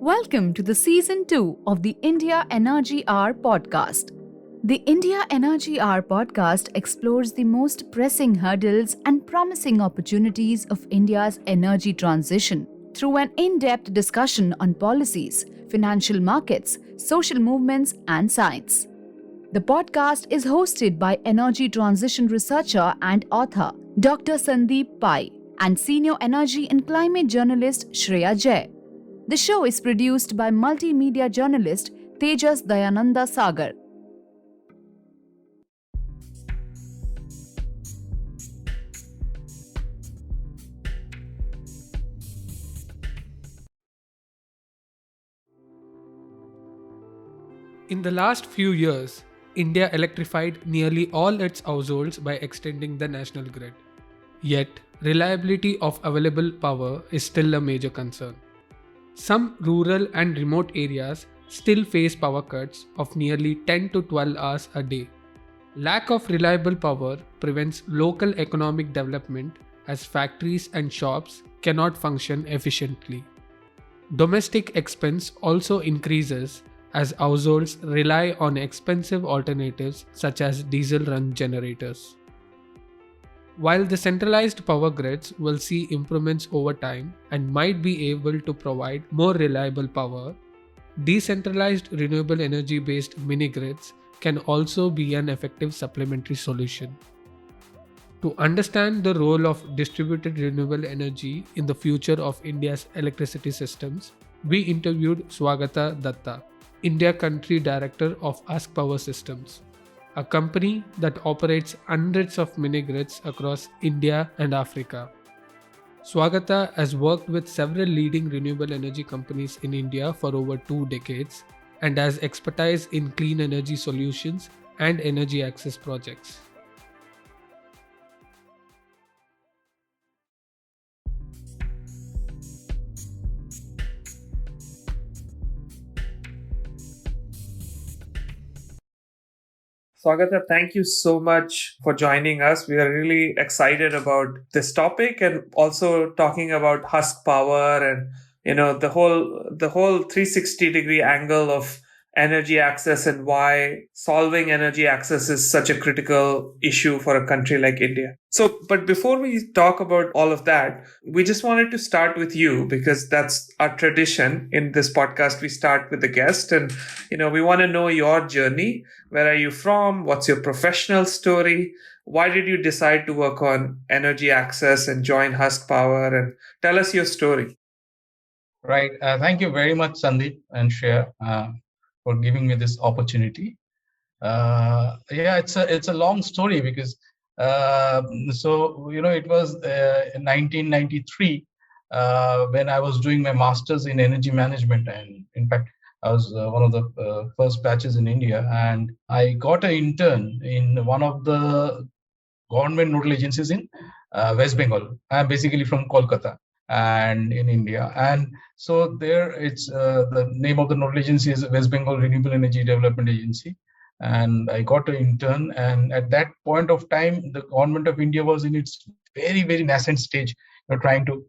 Welcome to the season 2 of the India Energy Hour podcast. The India Energy Hour podcast explores the most pressing hurdles and promising opportunities of India's energy transition through an in depth discussion on policies, financial markets, social movements, and science. The podcast is hosted by energy transition researcher and author Dr. Sandeep Pai and senior energy and climate journalist Shreya Jay. The show is produced by multimedia journalist Tejas Dayananda Sagar. In the last few years, India electrified nearly all its households by extending the national grid. Yet, reliability of available power is still a major concern. Some rural and remote areas still face power cuts of nearly 10 to 12 hours a day. Lack of reliable power prevents local economic development as factories and shops cannot function efficiently. Domestic expense also increases as households rely on expensive alternatives such as diesel-run generators. While the centralized power grids will see improvements over time and might be able to provide more reliable power, decentralized renewable energy-based mini-grids can also be an effective supplementary solution. To understand the role of distributed renewable energy in the future of India's electricity systems, we interviewed Saugata Datta, India Country Director of Husk Power Systems, a company that operates hundreds of mini-grids across India and Africa. Saugata has worked with several leading renewable energy companies in India for over 2 decades and has expertise in clean energy solutions and energy access projects. Swagata, thank you so much for joining us. We are really excited about this topic and also talking about Husk Power and the whole 360-degree angle of energy access and why solving energy access is such a critical issue for a country like India. So, but before we talk about all of that, we just wanted to start with you because that's our tradition in this podcast. We start with the guest and, we want to know your journey. Where are you from? What's your professional story? Why did you decide to work on energy access and join Husk Power? And tell us your story. Right. Thank you very much, Sandeep and Shreya, for giving me this opportunity. It's a long story because it was in 1993 when I was doing my master's in energy management, and in fact I was one of the first batches in India, and I got an intern in one of the government nodal agencies in West Bengal. I'm basically from Kolkata and in India. And so there it's the name of the nodal agency is West Bengal Renewable Energy Development Agency. And I got an intern. And at that point of time, the government of India was in its very, very nascent stage, trying to,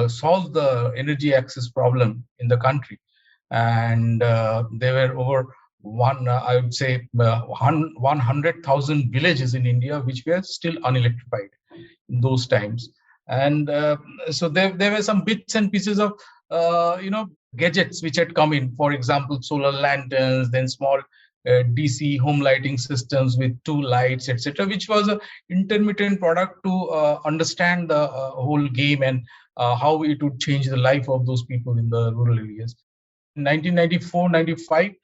solve the energy access problem in the country. And there were over 100,000 villages in India which were still unelectrified in those times. And so there were some bits and pieces of gadgets which had come in. For example, solar lanterns, then small DC home lighting systems with 2 lights, etc., which was an intermittent product to understand the whole game and how it would change the life of those people in the rural areas. In 1994-95,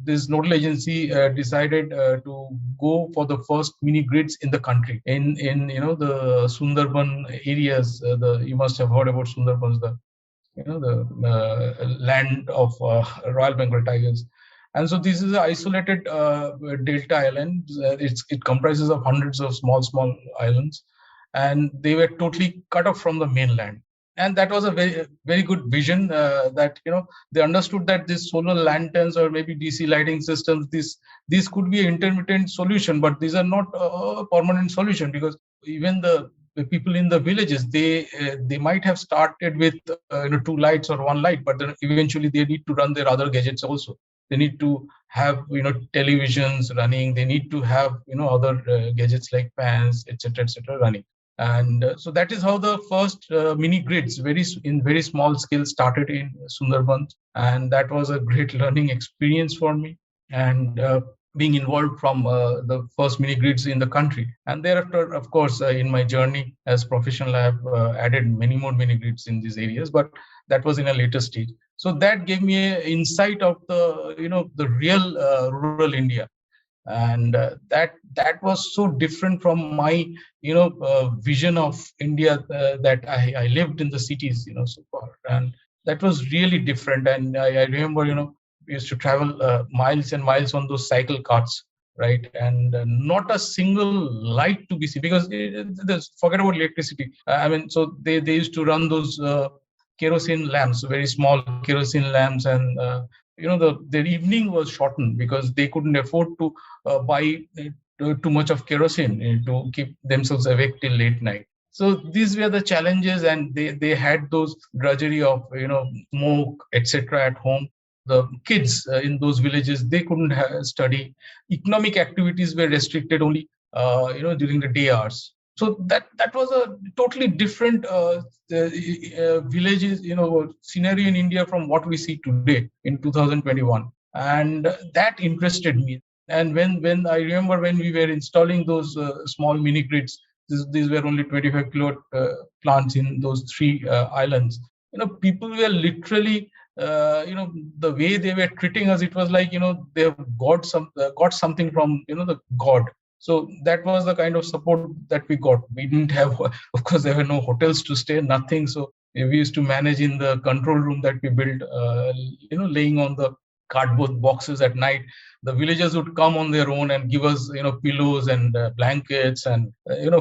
this nodal agency decided to go for the first mini grids in the country in the Sundarban areas. You must have heard about Sundarbans, the land of Royal Bengal tigers. And so this is an isolated delta island. It comprises of hundreds of small islands, and they were totally cut off from the mainland. And that was a very, very good vision that, they understood that these solar lanterns or maybe DC lighting systems, these could be an intermittent solution, but these are not a permanent solution because even the the people in the villages, they might have started with 2 lights or 1 light, but then eventually they need to run their other gadgets also. They need to have televisions running. They need to have other gadgets like fans, etc., running. And so that is how the first mini grids, very small scale, started in Sundarbans, and that was a great learning experience for me. And being involved from the first mini grids in the country, and thereafter, of course, in my journey as professional, I have added many more mini grids in these areas, but that was in a later stage. So that gave me an insight of the real rural India, and that was so different from my vision of India that I lived in the cities so far, and that was really different. And I remember we used to travel miles and miles on those cycle carts, right? And not a single light to be seen, because forget about electricity. I mean, so they used to run those kerosene lamps, very small kerosene lamps, and their evening was shortened because they couldn't afford to buy too much of kerosene to keep themselves awake till late night. So these were the challenges, and they had those drudgery of smoke, etc. at home. The kids in those villages, they couldn't study. Economic activities were restricted only during the day hours. So that was a totally different villages scenario in India from what we see today in 2021, and that interested me. And when I remember when we were installing those small mini grids, these were only 25 kilowatt plants in those three islands. People were literally, the way they were treating us, it was like they have got something from the God. So that was the kind of support that we got. We didn't have, of course, there were no hotels to stay, nothing. So we used to manage in the control room that we built, laying on the cardboard boxes at night. The villagers would come on their own and give us pillows and blankets and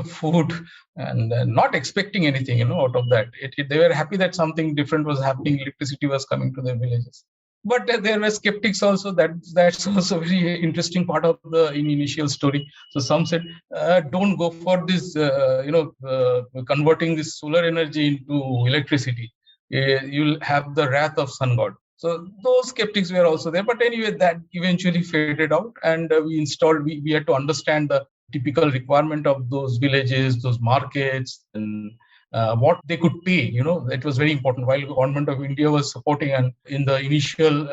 food, and not expecting anything out of that. They were happy that something different was happening. Electricity was coming to their villages. But there were skeptics also. That's also a very interesting part of the initial story. So some said, don't go for this converting this solar energy into electricity. You'll have the wrath of sun god. So those skeptics were also there. But anyway, that eventually faded out, and we had to understand the typical requirement of those villages, those markets, and what they could pay. It was very important. While the government of India was supporting and in the initial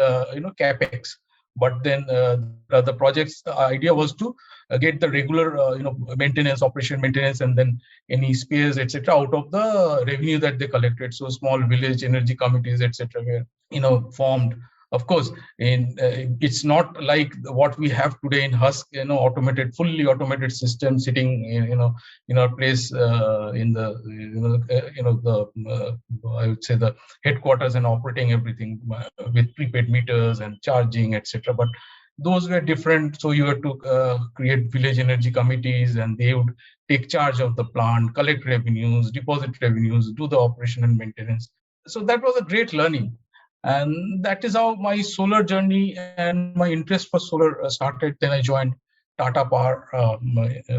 capex, but then the project's idea was to get the regular maintenance, operation maintenance, and then any spares, etc., out of the revenue that they collected. So small village energy committees, etc., were formed. Of course, it's not like what we have today in Husk, fully automated system sitting in our place in the I would say the headquarters, and operating everything with prepaid meters and charging, etc. But those were different. So you had to create village energy committees, and they would take charge of the plant, collect revenues, deposit revenues, do the operation and maintenance. So that was a great learning. And that is how my solar journey and my interest for solar started. Then I joined Tata Power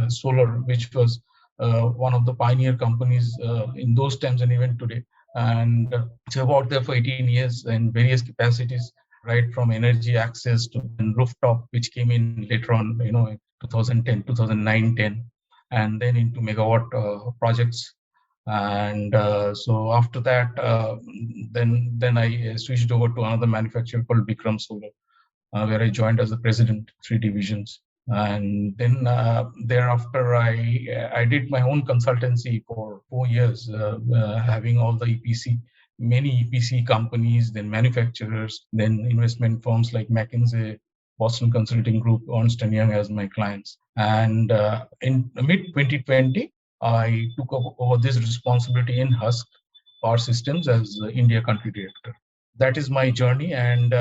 Solar, which was one of the pioneer companies in those times and even today. And so about there for 18 years in various capacities, right from energy access to rooftop, which came in later on, 2010, 2009, 10, and then into megawatt projects. And so after that, then I switched over to another manufacturer called Bikram Solar, where I joined as the president, 3 divisions. And then thereafter, I did my own consultancy for 4 years, having all the many EPC companies, then manufacturers, then investment firms like McKinsey, Boston Consulting Group, Ernst & Young as my clients. And in mid 2020, I took over this responsibility in Husk Power Systems as India Country Director. That is my journey, and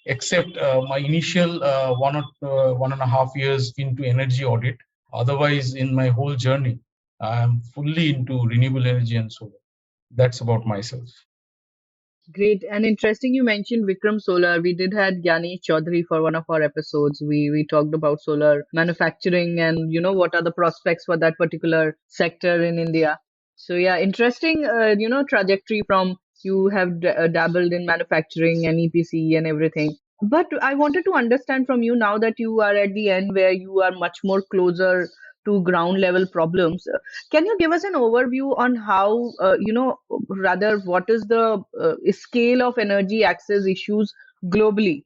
except my initial 1.5 years into energy audit, otherwise in my whole journey, I am fully into renewable energy and solar. That's about myself. Great and interesting. You mentioned Vikram Solar. We did had Gyani Chaudhary for one of our episodes. We talked about solar manufacturing and what are the prospects for that particular sector in India. So yeah, interesting. Trajectory from you have dabbled in manufacturing and EPC and everything. But I wanted to understand from you now that you are at the end where you are much more closer to ground level problems. Can you give us an overview on how, rather, what is the scale of energy access issues globally?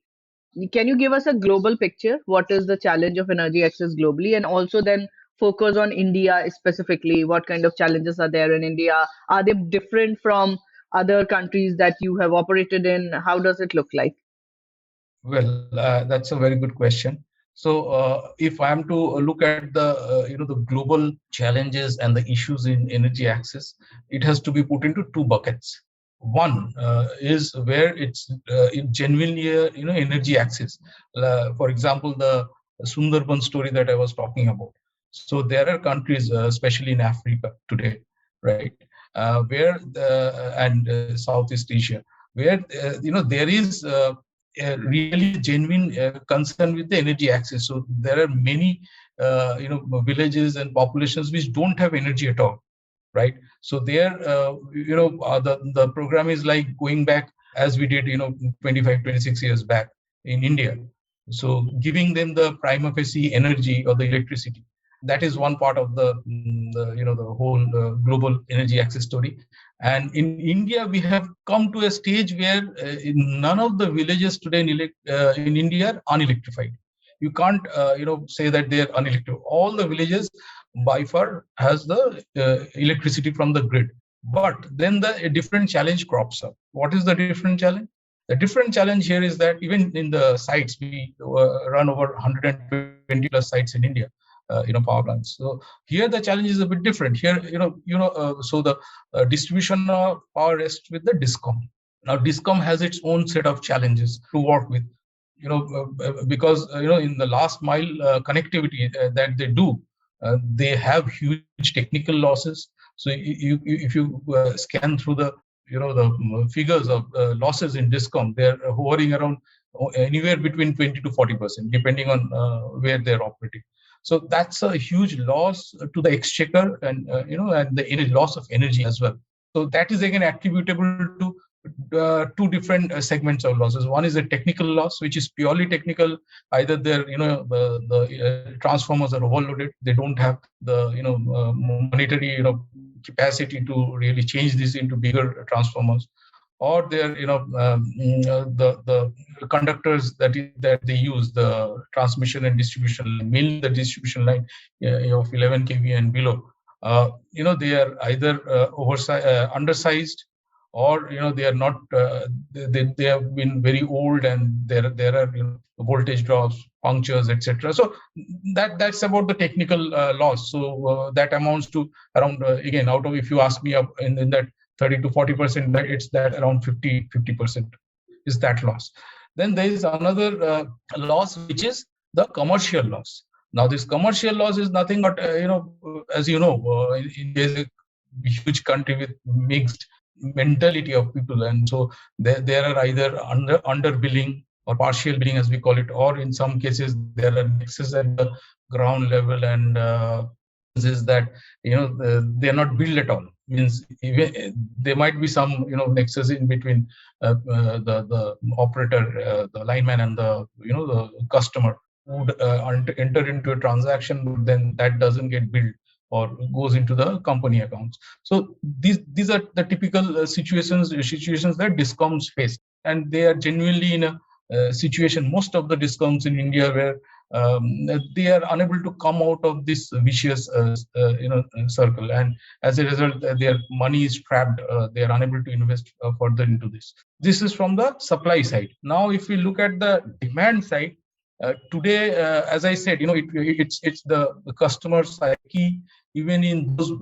Can you give us a global picture? What is the challenge of energy access globally? And also then focus on India specifically. What kind of challenges are there in India? Are they different from other countries that you have operated in? How does it look like? Well, that's a very good question. So, if I am to look at the global challenges and the issues in energy access, it has to be put into two buckets. One is where it's genuinely energy access. For example, the Sundarban story that I was talking about. So there are countries, especially in Africa today, right, where and Southeast Asia, where there is really genuine concern with the energy access. So there are many villages and populations which don't have energy at all, right? So there the program is like going back as we did 25-26 years back in India. So giving them the prima facie energy or the electricity, that is one part of the whole global energy access story. And in India, we have come to a stage where none of the villages today in India are unelectrified. You can't say that they are unelectrified. All the villages by far has the electricity from the grid. But then a different challenge crops up. What is the different challenge? The different challenge here is that even in the sites, we run over 120 plus sites in India, power plants. So here the challenge is a bit different. Here, so the distribution of power rests with the DISCOM. Now, DISCOM has its own set of challenges to work with, because in the last mile connectivity that they do, they have huge technical losses. So if you scan through the figures of losses in DISCOM, they're hovering around anywhere between 20 to 40%, depending on where they're operating. So that's a huge loss to the exchequer and and the loss of energy as well. So that is again attributable to two different segments of losses. One is a technical loss, which is purely technical. Either the transformers are overloaded; they don't have the monetary capacity to really change this into bigger transformers, or their the conductors that they use, the transmission and distribution line, mainly the distribution line of 11 kV and below. They are either undersized, or they are not. They have been very old, and there are voltage drops, punctures, etc. So that's about the technical loss. So that amounts to around again, out of, if you ask me, in that 30 to 40%, it's that around 50% is that loss. Then there is another loss, which is the commercial loss. Now, this commercial loss is nothing but, as India is a huge country with mixed mentality of people. And so there are either under billing or partial billing, as we call it, or in some cases, there are excess at the ground level, and is that they are not billed at all. Means even there might be some nexus in between the operator, the lineman, and the customer would enter into a transaction, but then that doesn't get billed or goes into the company accounts. So these are the typical situations that DISCOMs face, and they are genuinely in a situation. Most of the DISCOMs in India where they are unable to come out of this vicious circle, and as a result their money is trapped. They are unable to invest further into this. This is from the supply side. Now if we look at the demand side, today, as I said, it's the customer psyche, even in those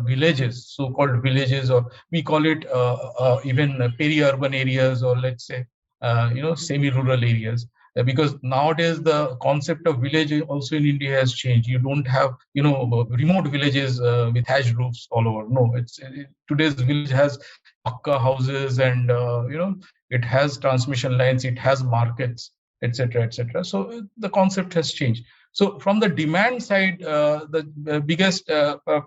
villages, so-called villages, or we call it even peri-urban areas, or let's say semi-rural areas. because nowadays the concept of village also in India has changed. You don't have remote villages with thatched roofs all over. No, today's village has pakka houses, and it has transmission lines, it has markets, etc., etc. So the concept has changed. So from the demand side, the biggest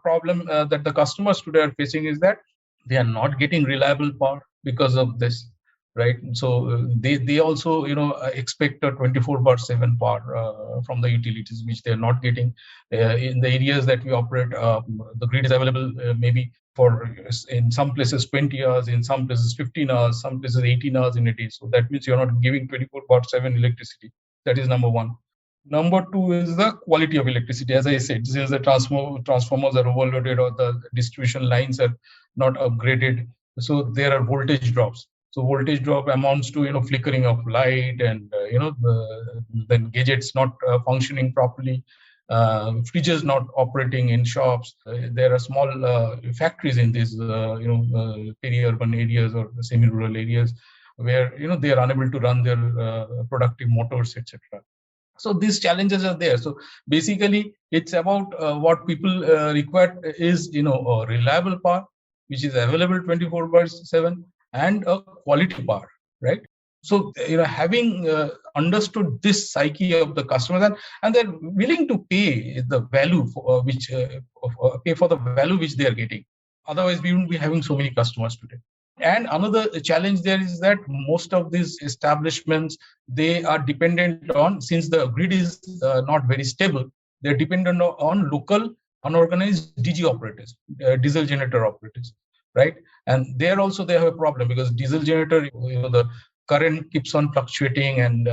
problem that the customers today are facing is that they are not getting reliable power because of this, right? So they also expect a 24/7 power from the utilities, which they are not getting. In the areas that we operate, the grid is available maybe for, in some places 20 hours, in some places 15 hours, some places 18 hours in a day. So that means you're not giving 24/7 electricity. That is number one. Number two is the quality of electricity. As I said, since the transformers are overloaded or the distribution lines are not upgraded, so there are voltage drops. So voltage drop amounts to flickering of light, and then gadgets not functioning properly, fridges not operating in shops. There are small factories in these peri-urban areas or semi-rural areas where they are unable to run their productive motors, etc. So these challenges are there. So basically it's about what people require is a reliable power which is available 24/7 and a quality power, right? So having understood this psyche of the customers, and they're willing to pay the value for, which pay for the value which they are getting. Otherwise we wouldn't be having so many customers today. And another challenge there is that most of these establishments, they are dependent on, since the grid is not very stable, they're dependent on local unorganized DG operators, diesel generator operators, right? And there also they have a problem because diesel generator, the current keeps on fluctuating, and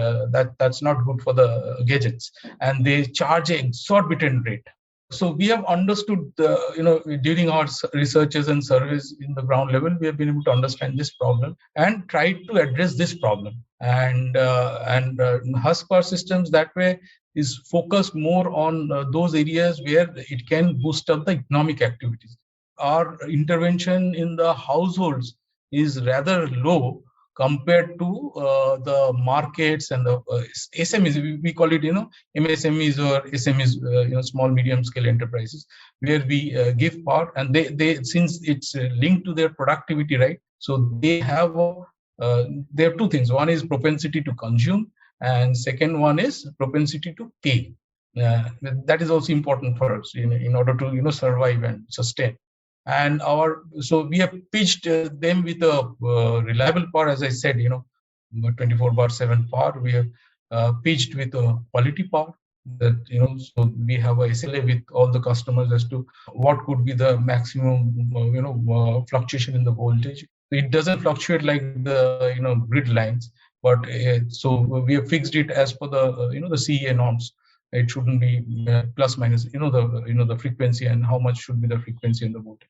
that's not good for the gadgets, and they charge an exorbitant rate. So we have understood, during our researches and surveys in the ground level, we have been able to understand this problem and try to address this problem. And Husk Power Systems that way is focused more on those areas where it can boost up the economic activities. Our intervention in the households is rather low compared to the markets and the SMEs. We call it, MSMEs or SMEs, small medium scale enterprises, where we give power, and they since it's linked to their productivity, right? So they have there are two things. One is propensity to consume, and second one is propensity to pay. That is also important for us in order to survive and sustain. And so we have pitched them with a reliable power, as I said, 24/7 power. We have pitched with a quality power, that so we have a SLA with all the customers as to what could be the maximum fluctuation in the voltage. It doesn't fluctuate like the grid lines, but so we have fixed it as per the the CEA norms. It shouldn't be plus minus the frequency, and how much should be the frequency and the voltage.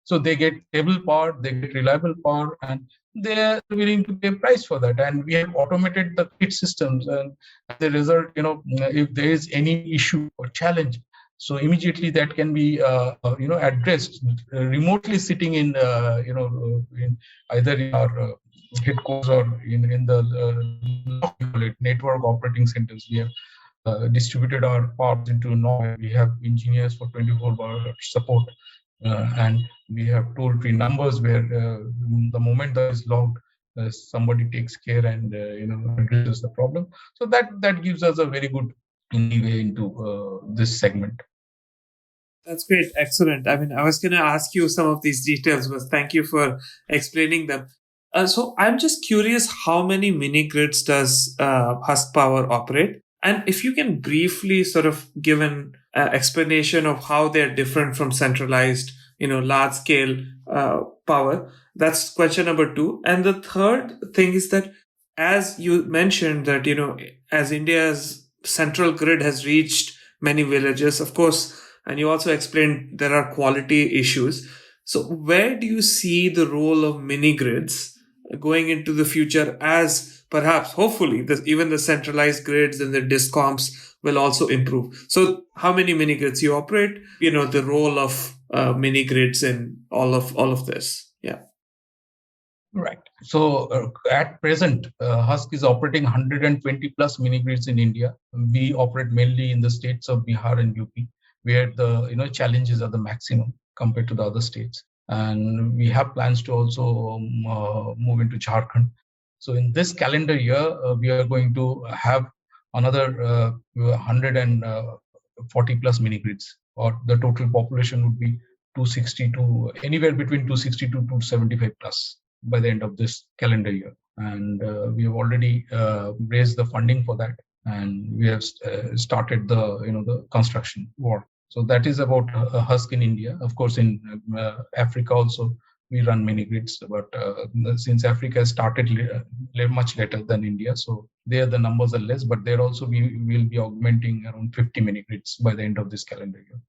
So they get stable power, they get reliable power, and they are willing to pay a price for that. And we have automated the kit systems, and as a result, if there is any issue or challenge, so immediately that can be addressed remotely, sitting in in either in our headquarters or in the network operating centers. We have distributed our parts into Norway. We have engineers for 24-hour support, and we have toll-free numbers where the moment that is logged, somebody takes care and addresses the problem. So that gives us a very good leeway into this segment. That's great. Excellent. I mean, I was going to ask you some of these details, but thank you for explaining them. So I'm just curious, how many mini grids does Husk Power operate? And if you can briefly sort of give an explanation of how they're different from centralized, large scale power. That's question number 2. And the third thing is that, as you mentioned, that, as India's central grid has reached many villages, of course, and you also explained there are quality issues. So where do you see the role of mini grids going into the future, as perhaps, hopefully, even the centralized grids and the discoms will also improve? So how many mini grids you operate, the role of mini grids in all of this? Yeah. Right. So at present, Husk is operating 120 plus mini grids in India. We operate mainly in the states of Bihar and UP, where the challenges are the maximum compared to the other states. And we have plans to also move into Jharkhand. So in this calendar year, we are going to have another 140 plus mini grids, or the total population would be 260 to anywhere between 260 to 275 plus by the end of this calendar year. And we have already raised the funding for that, and we have started the construction work. So that is about Husk in India. Of course, in Africa also we run mini grids, but since Africa started much later than India, so there the numbers are less. But there also we will be augmenting around 50 mini grids by the end of this calendar year.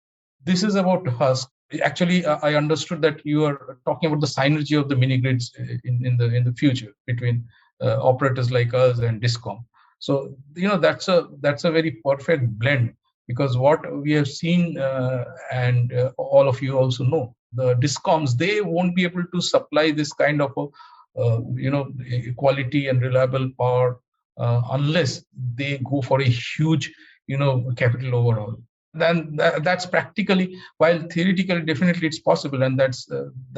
This is about Husk. Actually, I understood that you are talking about the synergy of the mini grids in the future between operators like us and Discom. So that's a very perfect blend, because what we have seen, and all of you also know, the Discoms, they won't be able to supply this kind of quality and reliable power unless they go for a huge capital overhaul. Then that's practically, while theoretically definitely it's possible, and that's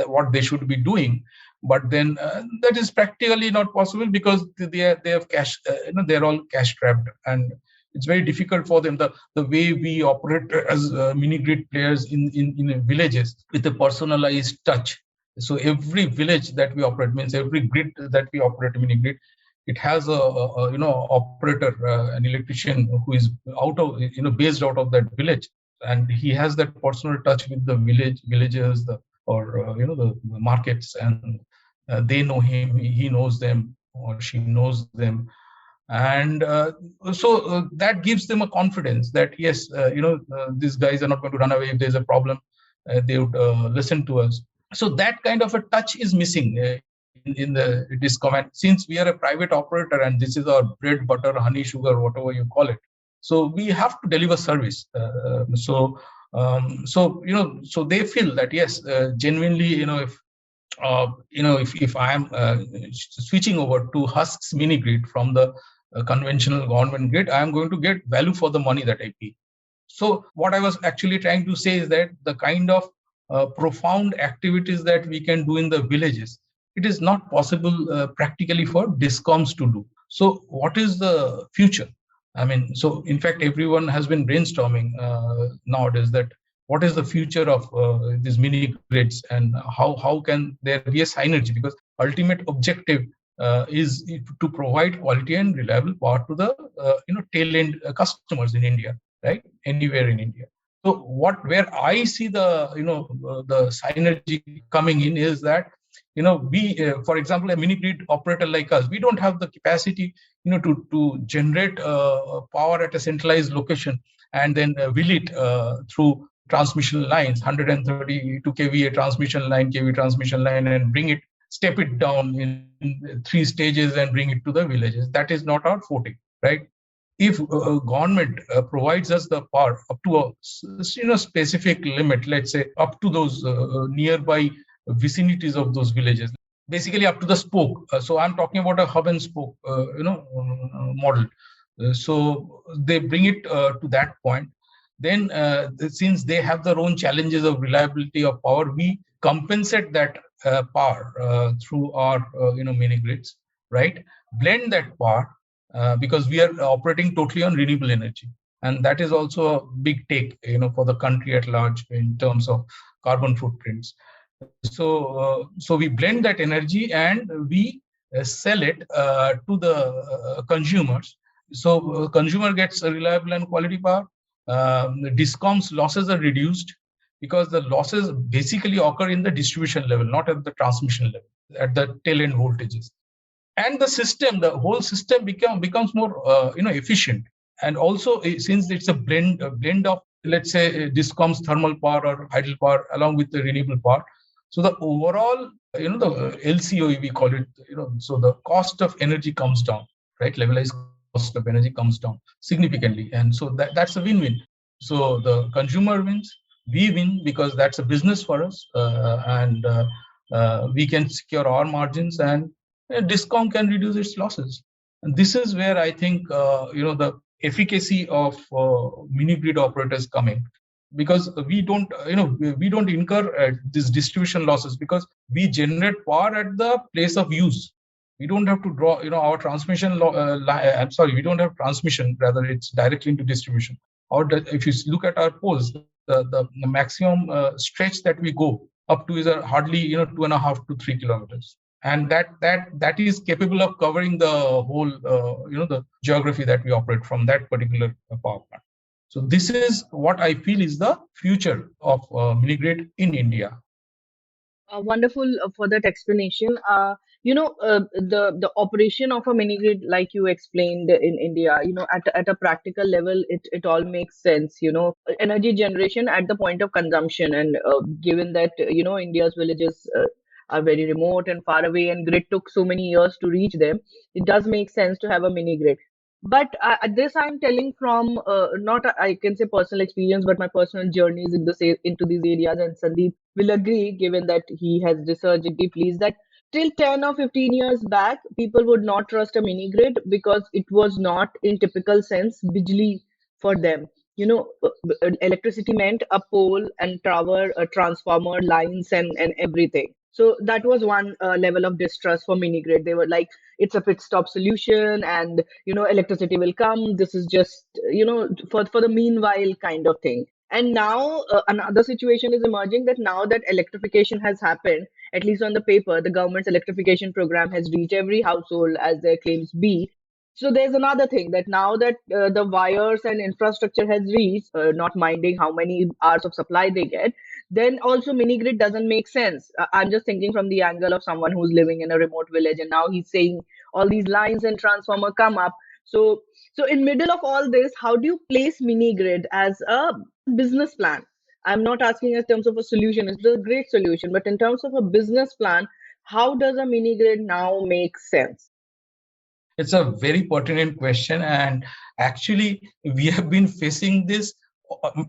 what they should be doing, but then that is practically not possible, because they have cash, they're all cash strapped, and it's very difficult for them. The way we operate as mini grid players in villages with a personalized touch. So every village that we operate, means every grid that we operate, mini grid, it has a operator, an electrician who is based out of that village, and he has that personal touch with the villagers, the markets, and they know him, he knows them, or she knows them. And so that gives them a confidence that yes, these guys are not going to run away if there's a problem. They would listen to us. So that kind of a touch is missing in the Discom. And since we are a private operator and this is our bread, butter, honey, sugar, whatever you call it, so we have to deliver service. So they feel that yes, genuinely, if I am switching over to Husk's mini grid from the conventional government grid, I am going to get value for the money that I pay. So what I was actually trying to say is that the kind of profound activities that we can do in the villages, it is not possible practically for Discoms to do. So what is the future? I mean, so in fact, everyone has been brainstorming nowadays that what is the future of these mini grids, and how can there be a synergy? Because ultimate objective is to provide quality and reliable power to the tail end customers in India, right? Anywhere in India. So where I see the synergy coming in is that we, for example, a mini grid operator like us, we don't have the capacity to generate power at a centralized location and then wheel it through transmission lines, 132 kVA transmission line, kV transmission line, and step it down in 3 stages and bring it to the villages. That is not our forte, right? If government provides us the power up to a specific limit, let's say up to those nearby vicinities of those villages, basically up to the spoke. So I'm talking about a hub and spoke, model. So they bring it to that point. Then, since they have their own challenges of reliability of power, we compensate that power through our mini grids, right? Blend that power because we are operating totally on renewable energy, and that is also a big take, for the country at large in terms of carbon footprints. So we blend that energy and we sell it to the consumers. So consumer gets a reliable and quality power. The Discoms losses are reduced because the losses basically occur in the distribution level, not at the transmission level, at the tail end voltages. And the whole system becomes more efficient. And also, since it's a blend of, let's say, Discom's thermal power or hydel power along with the renewable power, so the overall, the LCOE we call it, so the cost of energy comes down, right? Levelized cost of energy comes down significantly, and so that's a win-win. So the consumer wins, we win, because that's a business for us, and we can secure our margins, and Discom can reduce its losses. And this is where I think the efficacy of mini grid operators coming, because we don't we don't incur these distribution losses, because we generate power at the place of use. We don't have to draw our transmission I'm sorry, we don't have transmission, rather it's directly into distribution. Or if you look at our poles, the maximum stretch that we go up to is hardly 2.5 to 3 kilometers, and that is capable of covering the whole the geography that we operate from that particular power plant. So this is what I feel is the future of mini grid in India. Wonderful for that explanation. The operation of a mini grid, like you explained in India, at a practical level, it all makes sense. Energy generation at the point of consumption, and given that India's villages are very remote and far away, and grid took so many years to reach them, it does make sense to have a mini grid. But this I'm telling from not I can say personal experience, but my personal journeys into these areas. And Sandeep will agree, given that he has researched it deeply, is that till 10 or 15 years back, people would not trust a mini grid because it was not in typical sense bijli for them. Electricity meant a pole and tower, a transformer, lines, and everything. So that was one level of distrust for mini grid. They were like, it's a pit stop solution, and electricity will come. This is just for the meanwhile kind of thing. And now another situation is emerging, that now that electrification has happened, at least on the paper, the government's electrification program has reached every household, as their claims be. So there's another thing, that now that the wires and infrastructure has reached, not minding how many hours of supply they get, then also mini grid doesn't make sense. I'm just thinking from the angle of someone who's living in a remote village, and now he's saying all these lines and transformer come up. So in middle of all this, how do you place mini grid as a business plan? I'm not asking in terms of a solution, it's a great solution, but in terms of a business plan, how does a mini grid now make sense? It's a very pertinent question, and actually, we have been facing this.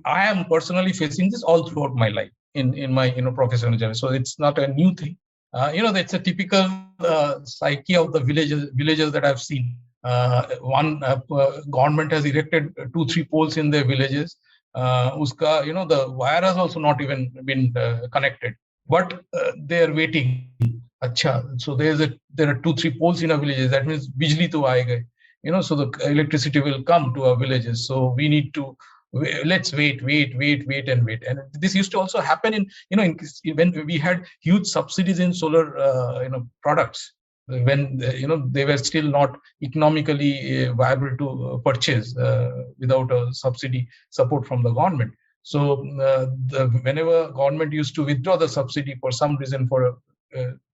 I am personally facing this all throughout my life in my professional journey. So it's not a new thing. That's a typical psyche of the villagers that I've seen. One government has erected 2-3 poles in their villages. Uska, the wire has also not even been connected, but they are waiting. Acha, so there are 2-3 poles in our villages. That means bijli to aayega. So the electricity will come to our villages. So we need to let's wait, and wait. And this used to also happen when we had huge subsidies in solar products, when they were still not economically viable to purchase without a subsidy support from the government. So whenever government used to withdraw the subsidy for some reason for a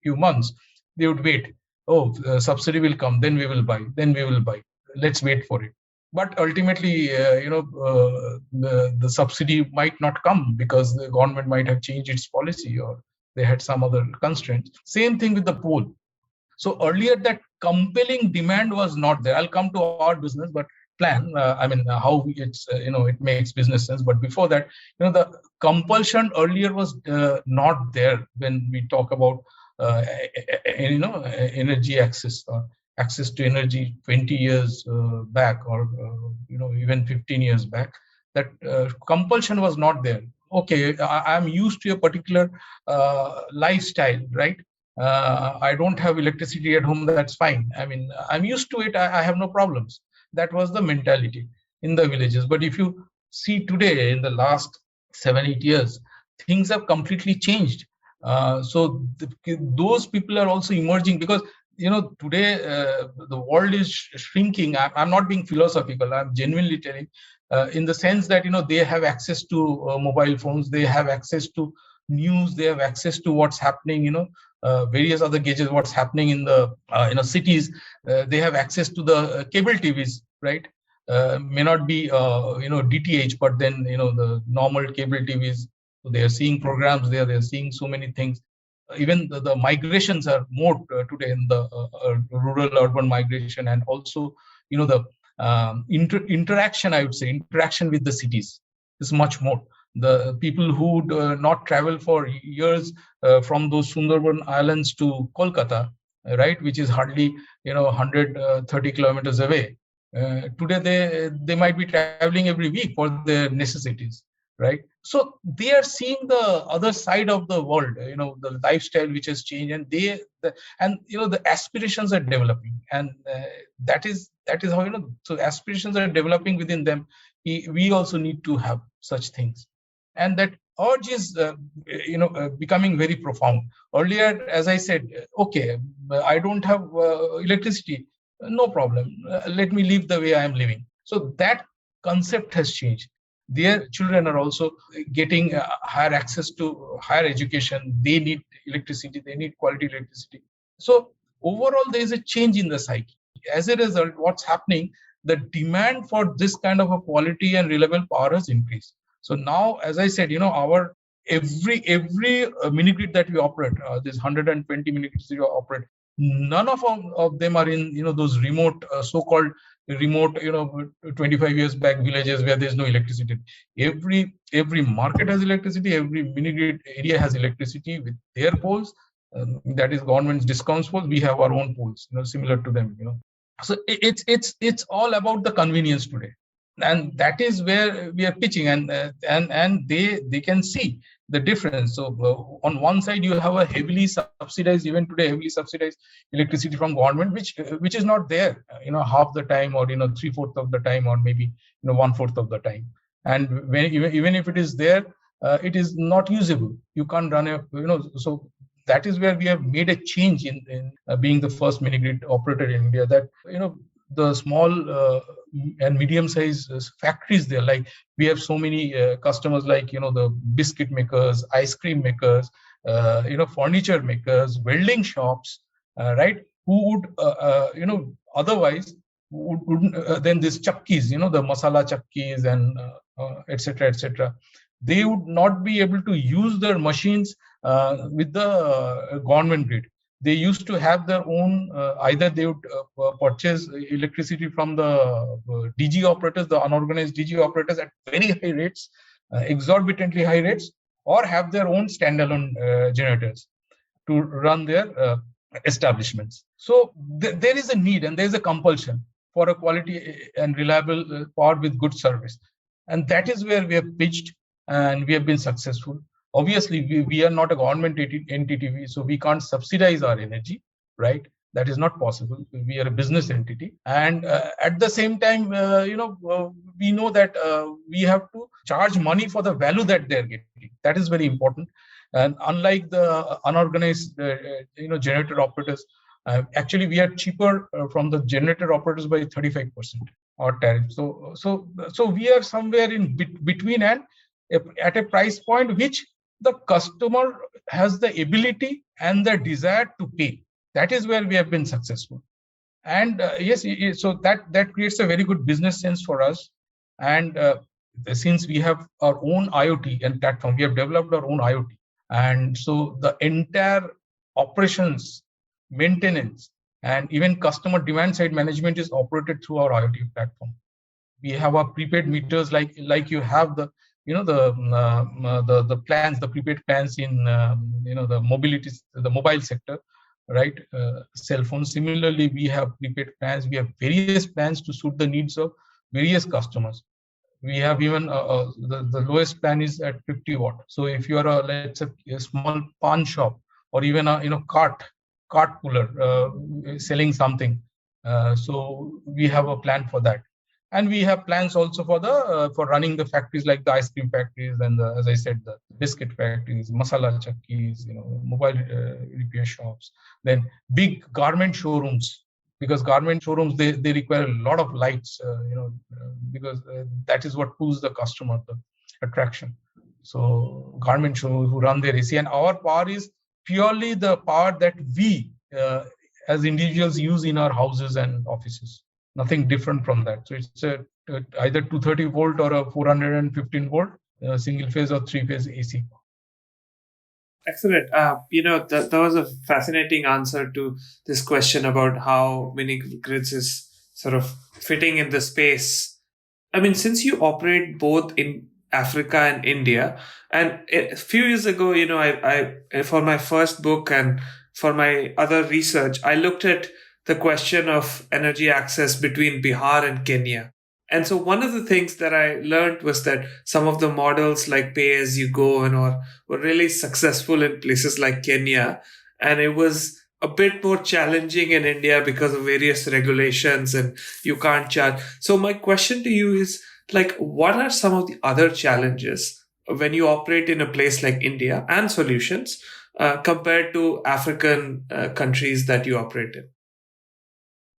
few months, they would wait. Oh, subsidy will come, then we will buy. Let's wait for it. But ultimately, the subsidy might not come because the government might have changed its policy, or they had some other constraints. Same thing with the pool. So earlier, that compelling demand was not there. I'll come to our business, but plan. How it makes business sense. But before that, the compulsion earlier was not there when we talk about energy access, or access to energy 20 years back, or even 15 years back. That compulsion was not there. Okay, I'm used to a particular lifestyle, right? I don't have electricity at home, that's fine. I'm used to it, I have no problems. That was the mentality in the villages. But if you see today, in the last 7-8 years, things have completely changed. So those people are also emerging, because today the world is shrinking. I'm not being philosophical, I'm genuinely telling, in the sense that they have access to mobile phones, they have access to news, they have access to what's happening, various other gauges, what's happening in the cities. They have access to the cable TVs, right? May not be DTH, but then the normal cable TVs. So they are seeing programs there, they are seeing so many things. Even the migrations are more today in the rural urban migration, and also the interaction, I would say, interaction with the cities is much more. The people who would not travel for years from those Sundarban islands to Kolkata, right, which is hardly 130 kilometers away. Today they might be traveling every week for their necessities, right? So they are seeing the other side of the world, the lifestyle which has changed, and the aspirations are developing, and that is how so aspirations are developing within them. We also need to have such things, and that urge is becoming very profound. Earlier, as I said, okay, I don't have electricity, no problem, let me live the way I am living. So that concept has changed. Their children are also getting higher access to higher education. They need electricity, they need quality electricity. So overall, there is a change in the psyche. As a result, what's happening, the demand for this kind of a quality and reliable power has increased. So now, as I said, our every mini grid that we operate, this 120 mini grids we operate, none of them are in those remote, so-called remote, 25 years back villages where there's no electricity. Every market has electricity. Every mini grid area has electricity with their poles. That is government's discounts poles. We have our own poles, similar to them. So it's all about the convenience today, and that is where we are pitching, and they can see the difference. So on one side you have a heavily subsidized, even today heavily subsidized electricity from government, which is not there half the time, or 3/4 of the time, or maybe 1/4 of the time. And when even if it is there, it is not usable. You can't run so that is where we have made a change in being the first mini grid operator in India, that the small and medium-sized factories there, like we have so many customers, like the biscuit makers, ice cream makers, furniture makers, welding shops, right, who would otherwise wouldn't then these chakkis, the masala chakkis, and etc., etc., they would not be able to use their machines with the government grid. They used to have their own, either they would purchase electricity from the DG operators, the unorganized DG operators, at very high rates, exorbitantly high rates, or have their own standalone generators to run their establishments. So there is a need and there is a compulsion for a quality and reliable power with good service. And that is where we have pitched, and we have been successful. Obviously, we are not a government entity, so we can't subsidize our energy, right? That is not possible. We are a business entity. And at the same time, we know that we have to charge money for the value that they're getting. That is very important. And unlike the unorganized, generator operators, actually we are cheaper from the generator operators by 35% or tariff. So we are somewhere in between, and at a price point which the customer has the ability and the desire to pay. That is where we have been successful. And yes, so that creates a very good business sense for us. And since we have our own IoT and platform, we have developed our own IoT. And so the entire operations, maintenance, and even customer demand side management is operated through our IoT platform. We have our prepaid meters, like you have the the plans, the prepaid plans in the mobility, the mobile sector, right? Cell phones. Similarly, we have prepaid plans. We have various plans to suit the needs of various customers. We have even the lowest plan is at 50 watt. So if you are let's say a small pawn shop, or even a cart cooler selling something, so we have a plan for that. And we have plans also for running the factories, like the ice cream factories, and as I said, the biscuit factories, masala chakkis, mobile repair shops, then big garment showrooms, because garment showrooms, they require a lot of lights, because that is what pulls the customer, the attraction. So garment showrooms who run their AC, and our power is purely the power that we as individuals use in our houses and offices. Nothing different from that. So it's either 230 volt or a 415 volt single phase or three phase AC. Excellent. That was a fascinating answer to this question about how mini grids is sort of fitting in the space. I mean, since you operate both in Africa and India. And a few years ago, I for my first book and for my other research, I looked at the question of energy access between Bihar and Kenya. And so one of the things that I learned was that some of the models like pay as you go and or were really successful in places like Kenya. And it was a bit more challenging in India because of various regulations and you can't charge. So my question to you is like, what are some of the other challenges when you operate in a place like India and solutions compared to African countries that you operate in?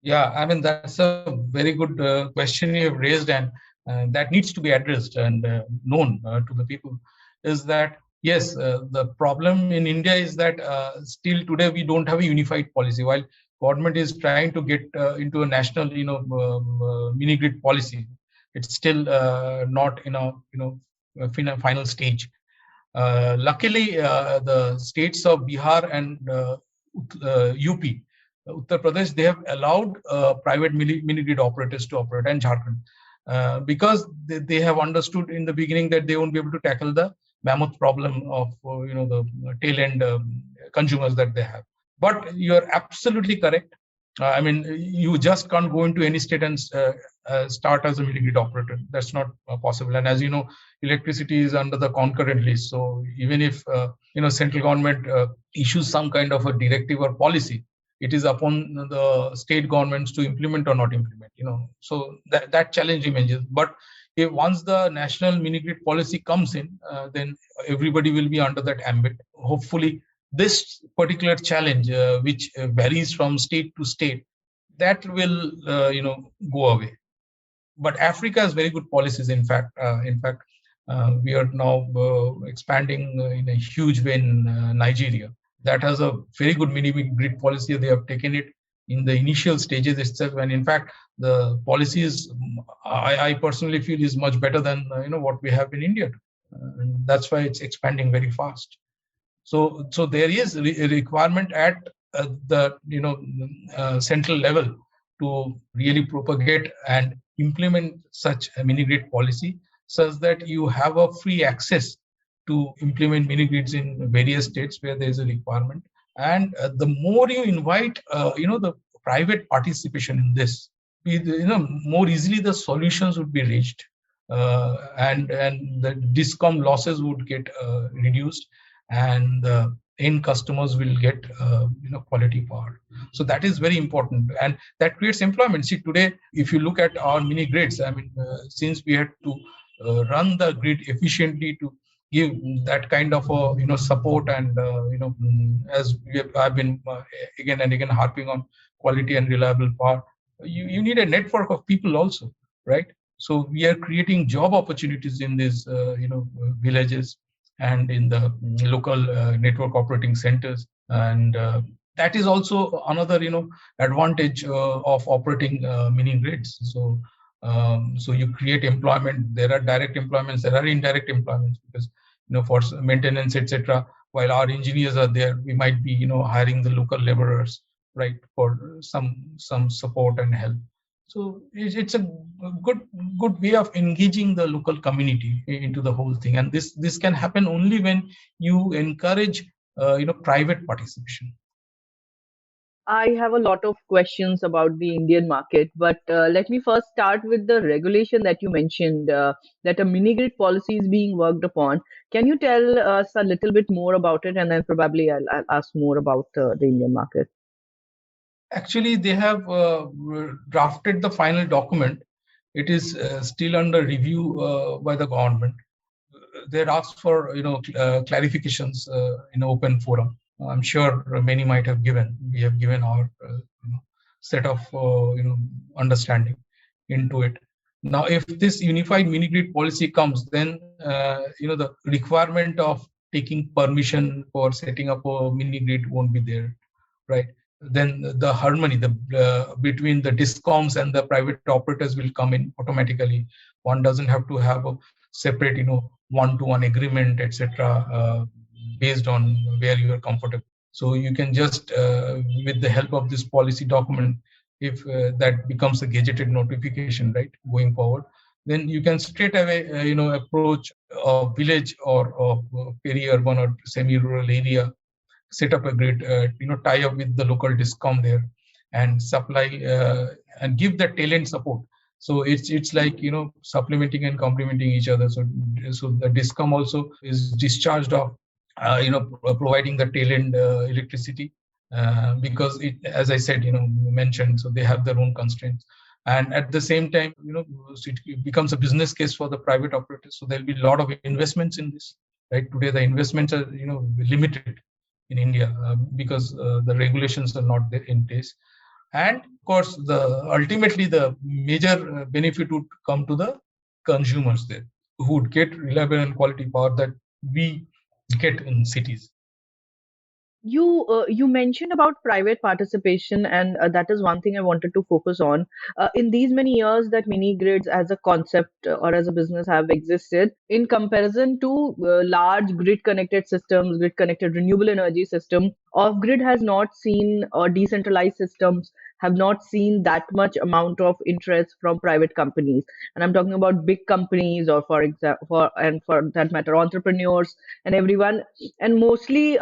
Yeah, I mean, that's a very good question you have raised, and that needs to be addressed and known to the people. Is that yes, the problem in India is that still today we don't have a unified policy. While government is trying to get into a national, mini grid policy, it's still not in a final stage. Luckily, the states of Bihar and UP, Uttar Pradesh, they have allowed private mini grid operators to operate, and Jharkhand, because they have understood in the beginning that they won't be able to tackle the mammoth problem of the tail end consumers that they have. But you are absolutely correct. I mean, you just can't go into any state and start as a mini grid operator. That's not possible. And as you know, electricity is under the concurrent list. So even if central government issues some kind of a directive or policy, it is upon the state governments to implement or not implement. So that challenge remains. But if once the national mini grid policy comes in, then everybody will be under that ambit. Hopefully, this particular challenge, which varies from state to state, that will go away. But Africa has very good policies. In fact, we are now expanding in a huge way in Nigeria. That has a very good mini grid policy. They have taken it in the initial stages itself, and in fact, the policy is, I personally feel, is much better than what we have in India. And that's why it's expanding very fast. So there is a requirement at the central level to really propagate and implement such a mini grid policy, such that you have a free access to implement mini grids in various states where there is a requirement. And the more you invite, the private participation in this, more easily the solutions would be reached, and the discom losses would get reduced, and the end customers will get quality power. So that is very important, and that creates employment. See, today, if you look at our mini grids, I mean, since we had to run the grid efficiently to give that kind of support, and as I've been again and again harping on quality and reliable power, you need a network of people also, right? So we are creating job opportunities in these villages and in the local network operating centers, and that is also another advantage of operating mini grids. So you create employment. There are direct employments, there are indirect employments, because for maintenance, etc. While our engineers are there, we might be hiring the local laborers, right, for some support and help. So it's a good way of engaging the local community into the whole thing, and this can happen only when you encourage private participation. I have a lot of questions about the Indian market, but let me first start with the regulation that you mentioned, that a mini grid policy is being worked upon. Can you tell us a little bit more about it, and then probably I'll ask more about the Indian market? Actually, they have drafted the final document. It is still under review by the government. They're asked for clarifications in open forum. I'm sure many might have given. We have given our set of understanding into it. Now, if this unified mini grid policy comes, then the requirement of taking permission for setting up a mini grid won't be there, right? Then the harmony between the discoms and the private operators will come in automatically. One doesn't have to have a separate one-to-one agreement, etc., based on where you are comfortable. So you can just with the help of this policy document, if that becomes a gazetted notification, right, going forward, then you can straight away, approach a village or a peri-urban or semi-rural area, set up a grid, tie up with the local discom there, and supply and give the talent support. So it's like supplementing and complementing each other. So the discom also is discharged of providing the talent electricity, because it, as I said, mentioned, so they have their own constraints. And at the same time, so it becomes a business case for the private operators. So there'll be a lot of investments in this. Right, today the investments are limited in India, because the regulations are not there in place. And of course, ultimately the major benefit would come to the consumers there, who would get reliable and quality power that we get in cities. You mentioned about private participation, and that is one thing I wanted to focus on. In these many years that mini grids as a concept or as a business have existed, in comparison to large grid connected systems, grid connected renewable energy system, off grid has not seen, or decentralized systems have not seen that much amount of interest from private companies. And I'm talking about big companies, or for example, for that matter, entrepreneurs and everyone. And mostly,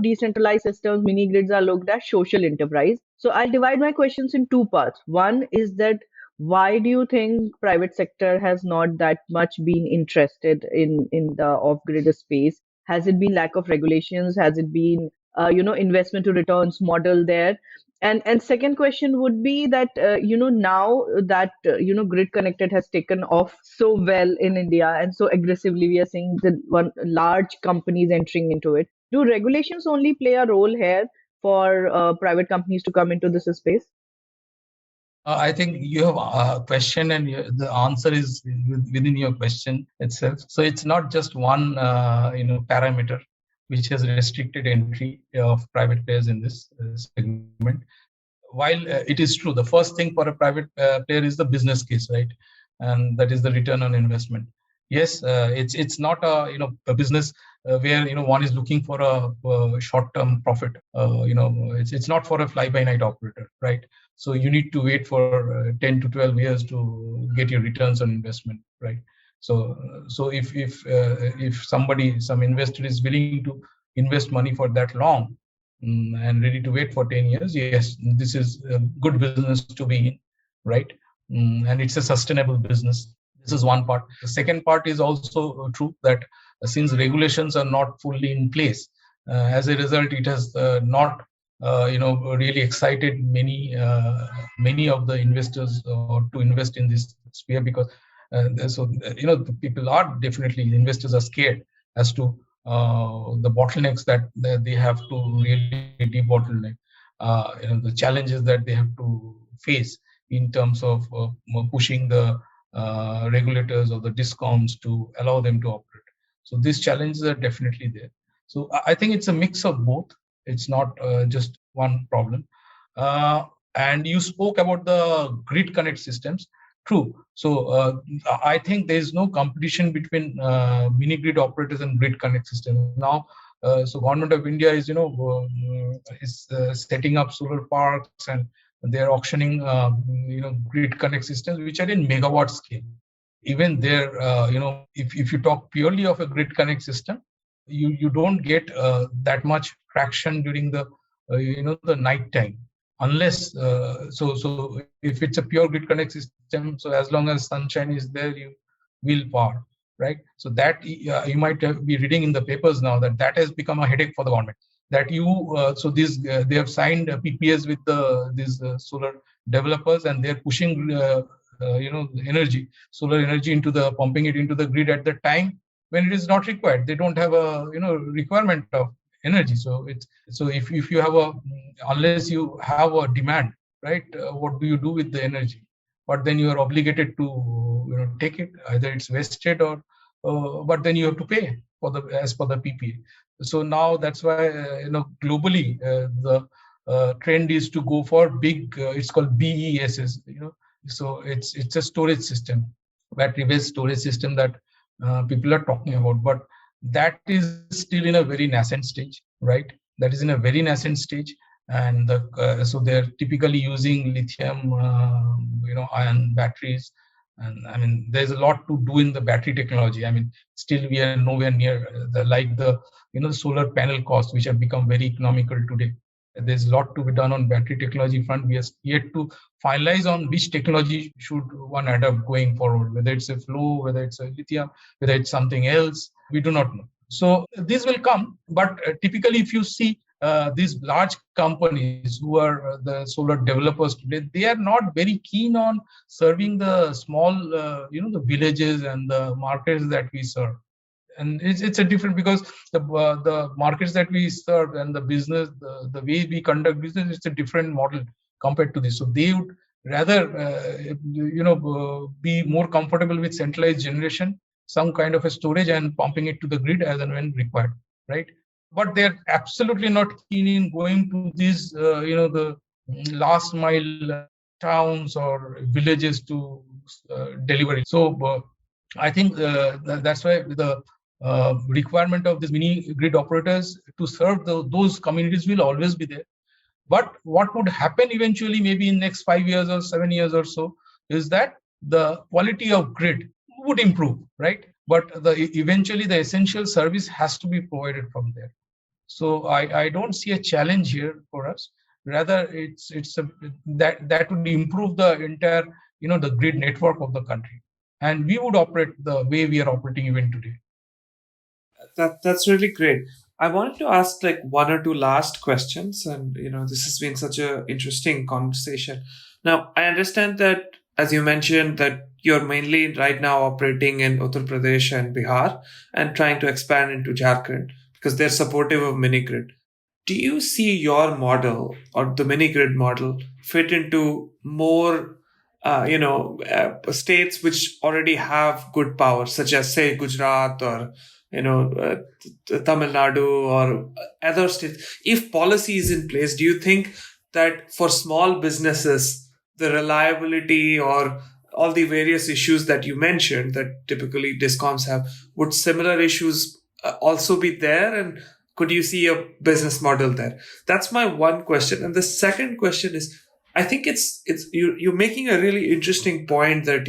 decentralized systems, mini grids are looked at social enterprise. So I'll divide my questions in two parts. One is that why do you think private sector has not that much been interested in the off grid space? Has it been lack of regulations? Has it been investment to returns model there? And second question would be that now that grid connected has taken off so well in India, and so aggressively we are seeing the one large companies entering into it. Do regulations only play a role here for private companies to come into this space? I think you have a question, and the answer is within your question itself. So it's not just one, parameter which has restricted entry of private players in this segment. While it is true, the first thing for a private player is the business case, right? And that is the return on investment. Yes, it's not a business where one is looking for a short-term profit. It's not for a fly-by-night operator, right? So you need to wait for 10 to 12 years to get your returns on investment, right? So if some investor is willing to invest money for that long, and ready to wait for 10 years, yes, this is a good business to be in, right? And it's a sustainable business. This is one part. The second part is also true that since regulations are not fully in place, as a result, it has not really excited many of the investors to invest in this sphere, because the people are definitely, investors are scared as to the bottlenecks that they have to really debottleneck, the challenges that they have to face in terms of pushing the regulators or the discoms to allow them to operate. So these challenges are definitely there. So I think it's a mix of both. It's not just one problem. And you spoke about the grid connect systems. True. So I think there is no competition between mini grid operators and grid connect systems now. So government of India is setting up solar parks, and they're auctioning grid connect systems which are in megawatt scale. Even there, if you talk purely of a grid connect system, you don't get that much traction during the the night time, unless so if it's a pure grid connect system, so as long as sunshine is there, you will power, right? So that you might be reading in the papers now that has become a headache for the government, that so these they have signed PPAs with these solar developers, and they're pushing solar energy into the pumping it into the grid at the time when it is not required. They don't have a requirement of energy. So if you have unless you have a demand, right, what do you do with the energy? But then you are obligated to take it, either it's wasted or but then you have to pay for as per the PPA. So now that's why globally the trend is to go for big, it's called BESS, so it's a storage system, battery based storage system that people are talking about, but that is still in a very nascent stage, right? That is in a very nascent stage. And so they're typically using lithium ion batteries, And I mean, there's a lot to do in the battery technology. I mean, still we are nowhere near the solar panel costs, which have become very economical today. There's a lot to be done on battery technology front. We are yet to finalize on which technology should one adopt going forward, whether it's a flow, whether it's a lithium, whether it's something else. We do not know. So this will come, but typically, if you see these large companies who are the solar developers today, they are not very keen on serving the small, the villages and the markets that we serve. And it's a different, because the markets that we serve and the business, the way we conduct business, it's a different model compared to this. So they would rather be more comfortable with centralized generation, some kind of a storage, and pumping it to the grid as and when required, right? But they're absolutely not keen in going to these the last mile towns or villages to deliver it. So I think that's why the requirement of these mini grid operators to serve those communities will always be there. But what would happen eventually, maybe in next 5 years or 7 years or so, is that the quality of grid would improve, right? But eventually the essential service has to be provided from there. So I don't see a challenge here for us. Rather, that would improve the entire the grid network of the country, and we would operate the way we are operating even today. That's really great. I wanted to ask like one or two last questions, and this has been such a interesting conversation. Now, I understand that, as you mentioned, that you're mainly right now operating in Uttar Pradesh and Bihar and trying to expand into Jharkhand because they're supportive of mini grid. Do you see your model or the mini grid model fit into more states which already have good power, such as say Gujarat or Tamil Nadu or other states? If policy is in place, do you think that for small businesses, the reliability or all the various issues that you mentioned that typically discoms have, would similar issues also be there? And could you see a business model there? That's my one question. And the second question is, I think you're making a really interesting point that,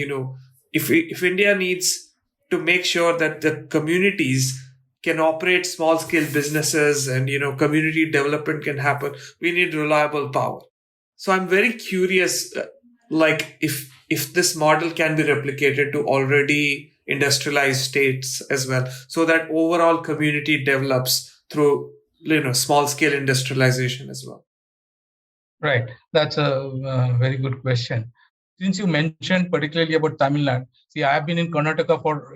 if India needs to make sure that the communities can operate small scale businesses and, community development can happen, we need reliable power. So I'm very curious, like if this model can be replicated to already industrialized states as well, so that overall community develops through small scale industrialization as well. Right, that's a very good question. Since you mentioned particularly about Tamil Nadu, see, I have been in Karnataka for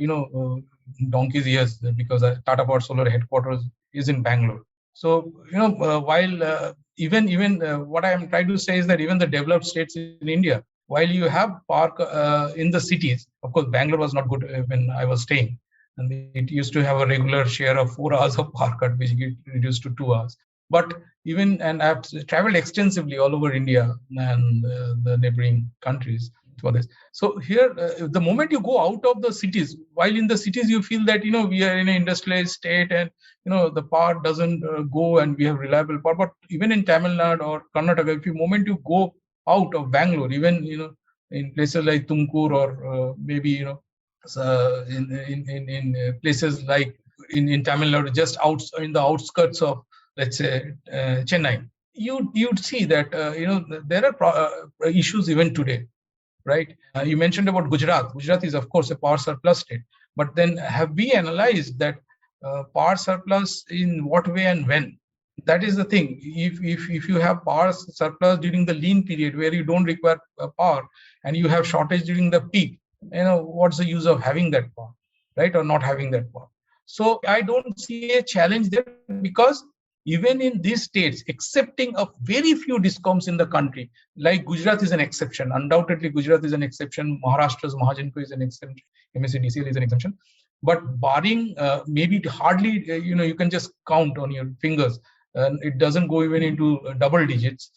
donkey's years, because Tata Power Solar headquarters is in Bangalore. So while even what I am trying to say is that even the developed states in India, while you have park in the cities, of course, Bangalore was not good when I was staying, and it used to have a regular share of 4 hours of park cut, which get reduced to 2 hours. But and I've traveled extensively all over India and the neighboring countries for this. So here, the moment you go out of the cities, while in the cities you feel that we are in an industrialized state and the power doesn't go and we have reliable power. But even in Tamil Nadu or Karnataka, if the moment you go out of Bangalore, even in places like Tumkur or maybe in places like in Tamil Nadu, just in the outskirts of, let's say, Chennai, you'd see that there are issues even today, right? You mentioned about Gujarat. Gujarat is, of course, a power surplus state. But then have we analyzed that power surplus in what way and when? That is the thing. If you have power surplus during the lean period where you don't require power, and you have shortage during the peak, what's the use of having that power, right? Or not having that power. So I don't see a challenge there, because even in these states, excepting a very few discoms in the country, like Gujarat is an exception. Undoubtedly, Gujarat is an exception. Maharashtra's Mahagenco is an exception. MSEDCL is an exception. But barring maybe hardly, you can just count on your fingers, and it doesn't go even into double digits.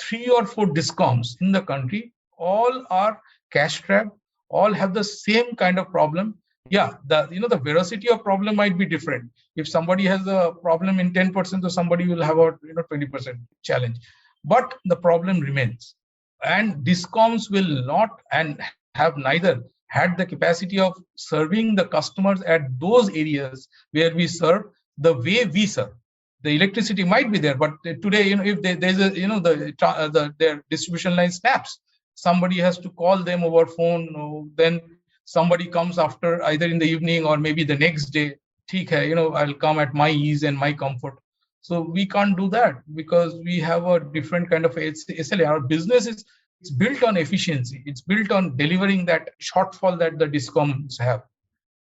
3 or 4 discoms in the country, all are cash strapped, all have the same kind of problem. Yeah, the veracity of problem might be different. If somebody has a problem in 10%, so somebody will have a 20% challenge, but the problem remains, and discoms will not and have neither had the capacity of serving the customers at those areas where we serve the way we serve. The electricity might be there, but today, if there's a, their distribution line snaps, somebody has to call them over phone. Then somebody comes after, either in the evening or maybe the next day. ठीक है, I'll come at my ease and my comfort. So we can't do that because we have a different kind of SLA. Our business is, it's built on efficiency. It's built on delivering that shortfall that the discoms have.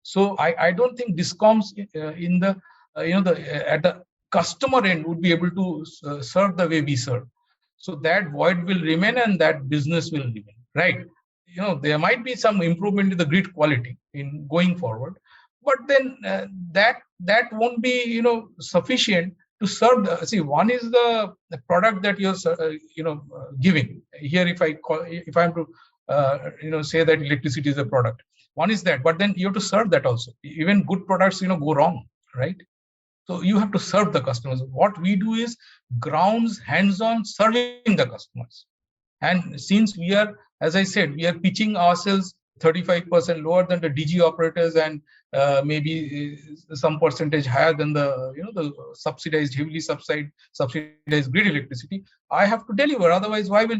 So I don't think discoms in the at the customer end would be able to serve the way we serve. So that void will remain and that business will remain, right? There might be some improvement in the grid quality in going forward, but then that won't be sufficient to serve the. See, one is the product that you're giving here. If I'm to say that electricity is a product, one is that, but then you have to serve that also. Even good products go wrong, right? So you have to serve the customers. What we do is grounds, hands-on, serving the customers. And since we are, as I said, we are pitching ourselves 35% lower than the DG operators and maybe some percentage higher than the subsidized, heavily subsidized grid electricity, I have to deliver. Otherwise, why will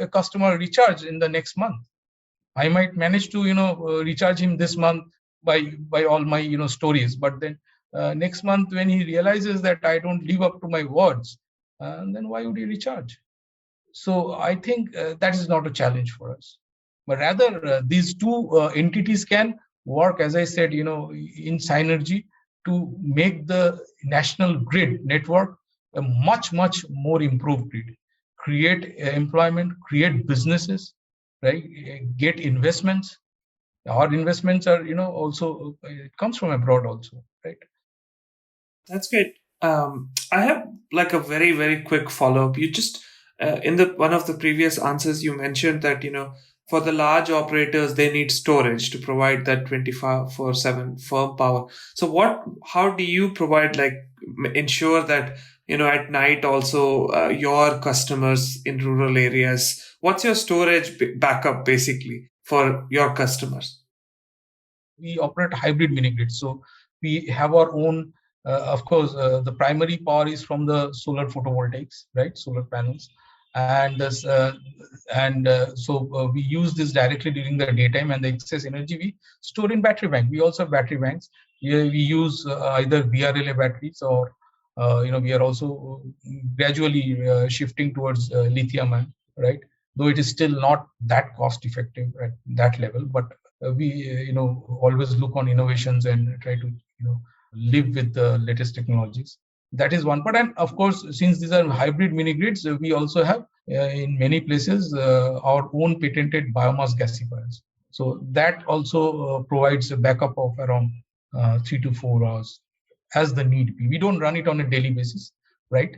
a customer recharge in the next month? I might manage to recharge him this month by all my stories, but then next month when he realizes that I don't live up to my words, then why would he recharge? So I think that is not a challenge for us, but rather these two entities can work, as I said, in synergy to make the national grid network a much more improved grid, create employment, create businesses, right? Get investments. Our investments are also, it comes from abroad also, right? That's great. I have like a very, very quick follow up. You just in the one of the previous answers you mentioned that for the large operators they need storage to provide that 24/7 firm power. So how do you provide, like, ensure that at night also your customers in rural areas? What's your storage backup basically for your customers? We operate hybrid mini grids, so we have our own. Of course, the primary power is from the solar photovoltaics, right? Solar panels, and we use this directly during the daytime, and the excess energy we store in battery bank. We also have battery banks. We use either VRLA batteries or we are also gradually shifting towards lithium ion, right? Though it is still not that cost effective at that level, but we always look on innovations and try to live with the latest technologies. That is one part. And of course, since these are hybrid mini grids, we also have in many places our own patented biomass gasifiers. So that also provides a backup of around 3 to 4 hours as the need be. We don't run it on a daily basis, right?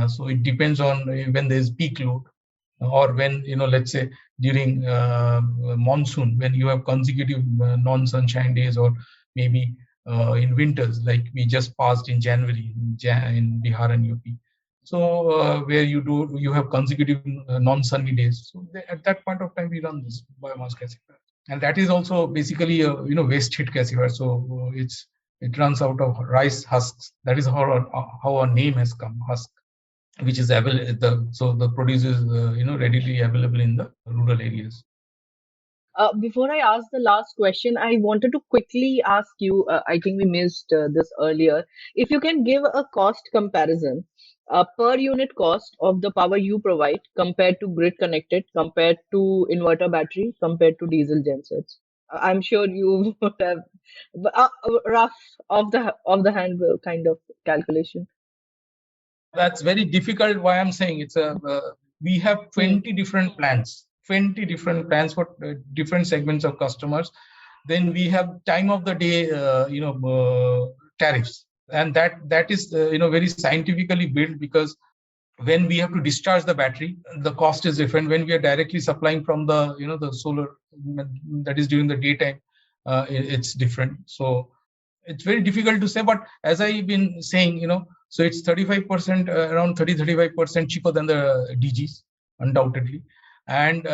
So it depends on when there's peak load, or when let's say during monsoon, when you have consecutive non-sunshine days, or maybe in winters like we just passed in January in Bihar and UP. So where you have consecutive non-sunny days. So at that point of time we run this biomass gasifier, and that is also basically a waste heat gasifier. So it runs out of rice husks. That is how our name has come, Husk, which is available. So the produce is readily available in the rural areas. Before I ask the last question, I wanted to quickly ask you, I think we missed this earlier, if you can give a cost comparison, per unit cost of the power you provide compared to grid connected, compared to inverter battery, compared to diesel gensets. I'm sure you would have rough of the hand kind of calculation. That's very difficult. Why I'm saying we have 20 different plans, 20 different plans for different segments of customers. Then we have time of the day, tariffs, and that is very scientifically built, because when we have to discharge the battery, the cost is different. When we are directly supplying from the the solar, that is during the daytime, it's different. So it's very difficult to say, but as I've been saying, so it's 35%, around 35% cheaper than the DGs, undoubtedly. And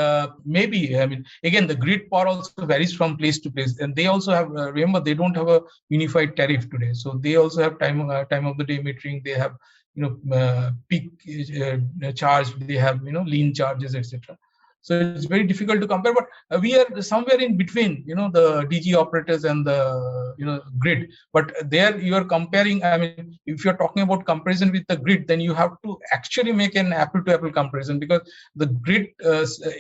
maybe, I mean, again, the grid power also varies from place to place, and they also have. Remember, they don't have a unified tariff today, so they also have time of the day metering. They have peak charge. They have lean charges, etc. So it's very difficult to compare. But we are somewhere in between, the DG operators and the grid. But there you are comparing. I mean, if you're talking about comparison with the grid, then you have to actually make an apple-to-apple comparison, because the grid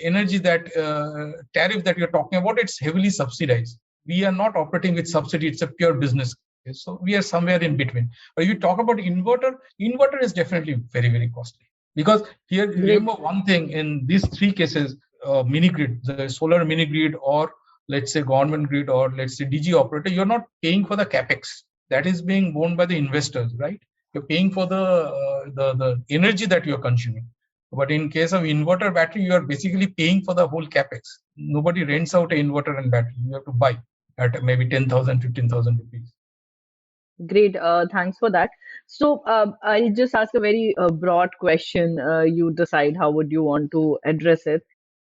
energy tariff that you're talking about, it's heavily subsidized. We are not operating with subsidy. It's a pure business case. So we are somewhere in between. But if you talk about inverter is definitely very, very costly. Because here, Great. remember one thing, in these three cases, mini grid, the solar mini grid, or let's say government grid, or let's say DG operator, you're not paying for the capex. That is being borne by the investors, right? You're paying for the energy that you're consuming. But in case of inverter battery, you are basically paying for the whole capex. Nobody rents out an inverter and battery. You have to buy at maybe 10,000, 15,000 rupees. Great. Thanks for that. So I'll just ask a very broad question. You decide how would you want to address it.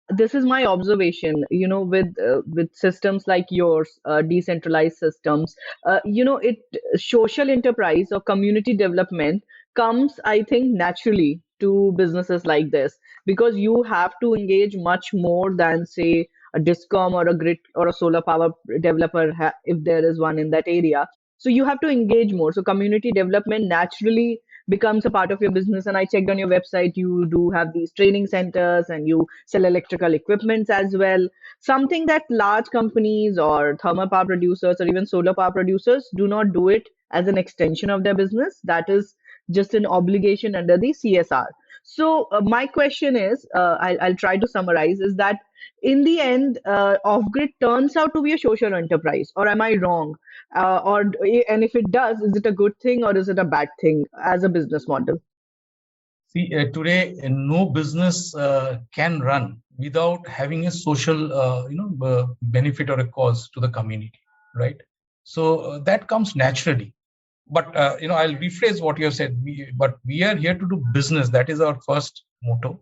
This is my observation, with systems like yours, decentralized systems, it social enterprise or community development comes, I think, naturally to businesses like this, because you have to engage much more than, say, a discom or a grid or a solar power developer, if there is one in that area. So you have to engage more. So community development naturally becomes a part of your business. And I checked on your website, you do have these training centers and you sell electrical equipments as well. Something that large companies or thermal power producers or even solar power producers do not do it as an extension of their business. That is just an obligation under the CSR. So my question is, I'll try to summarize, is that in the end, off-grid turns out to be a social enterprise, or am I wrong? And if it does, is it a good thing or is it a bad thing as a business model? See, today, no business can run without having a social, benefit or a cause to the community, right? So that comes naturally. But I'll rephrase what you have said. But we are here to do business. That is our first motto.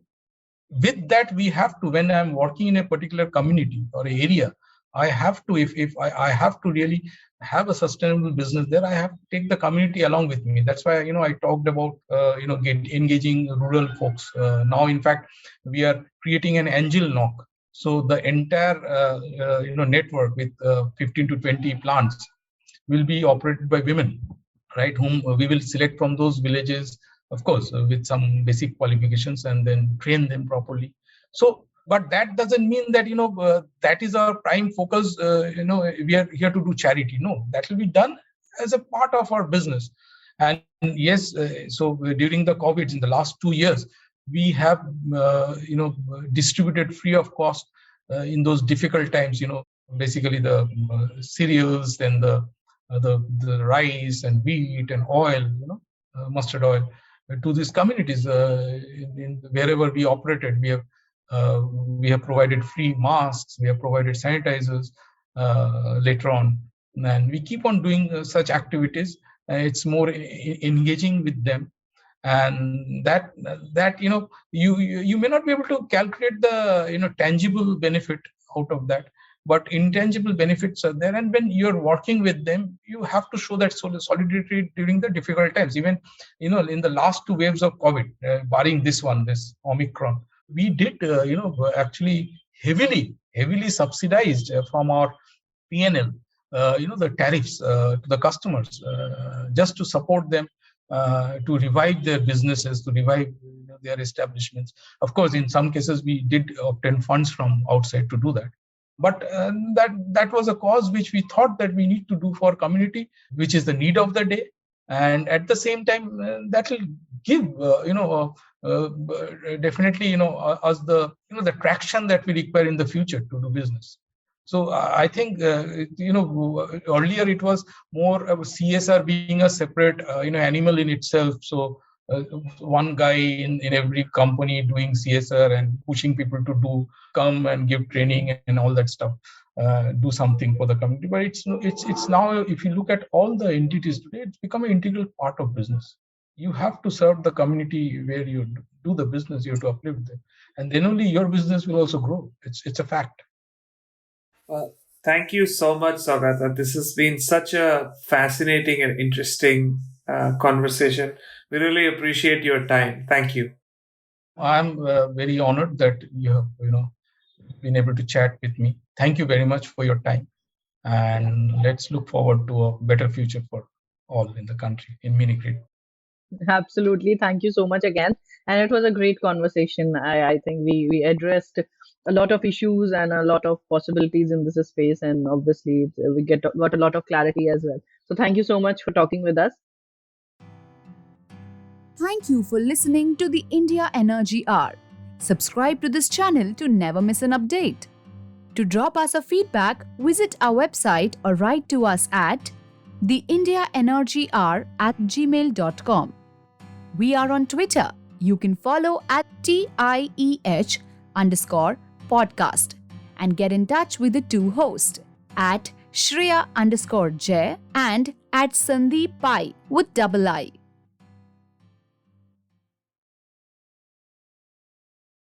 With that, we have to, when I'm working in a particular community or area, I have to, if I have to really have a sustainable business there, I have to take the community along with me. That's why, I talked about, engaging rural folks. Now, in fact, we are creating an angel knock. So the entire, network with 15 to 20 plants will be operated by women, right? Whom we will select from those villages, of course, with some basic qualifications, and then train them properly. So, but that doesn't mean that that is our prime focus. We are here to do charity. No, that will be done as a part of our business. And yes, so during the COVID in the last 2 years, we have distributed free of cost in those difficult times. Basically the cereals, then the rice and wheat and oil, mustard oil, to these communities. Wherever we operated, we have provided free masks, we have provided sanitizers later on, and we keep on doing such activities. It's more engaging with them, and that you may not be able to calculate the tangible benefit out of that, but intangible benefits are there. And when you're working with them, you have to show that solidarity during the difficult times. Even in the last 2 waves of COVID, barring this Omicron, we did actually heavily subsidized from our PNL the tariffs to the customers, just to support them, to revive their businesses, to revive their establishments. Of course, in some cases we did obtain funds from outside to do that. But that was a cause which we thought that we need to do for community, which is the need of the day, and at the same time that will give definitely us the traction that we require in the future to do business. So I think earlier it was more of CSR being a separate animal in itself. So one guy in every company doing CSR and pushing people to come and give training and all that stuff, do something for the community. But it's now, if you look at all the entities today, it's become an integral part of business. You have to serve the community where you do the business. You have to uplift them, and then only your business will also grow. It's a fact. Well, thank you so much, Saugata. This has been such a fascinating and interesting conversation. We really appreciate your time. Thank you. I'm very honored that you have been able to chat with me. Thank you very much for your time, and let's look forward to a better future for all in the country in mini grid. Absolutely. Thank you so much again. And it was a great conversation. I think we addressed a lot of issues and a lot of possibilities in this space. And obviously, we got a lot of clarity as well. So thank you so much for talking with us. Thank you for listening to the India Energy Hour. Subscribe to this channel to never miss an update. To drop us a feedback, visit our website or write to us at theindiaenergyhour@gmail.com. We are on Twitter. You can follow at TIEH_podcast and get in touch with the two hosts at Shreya_Jay and at Sandeep Pai with double I.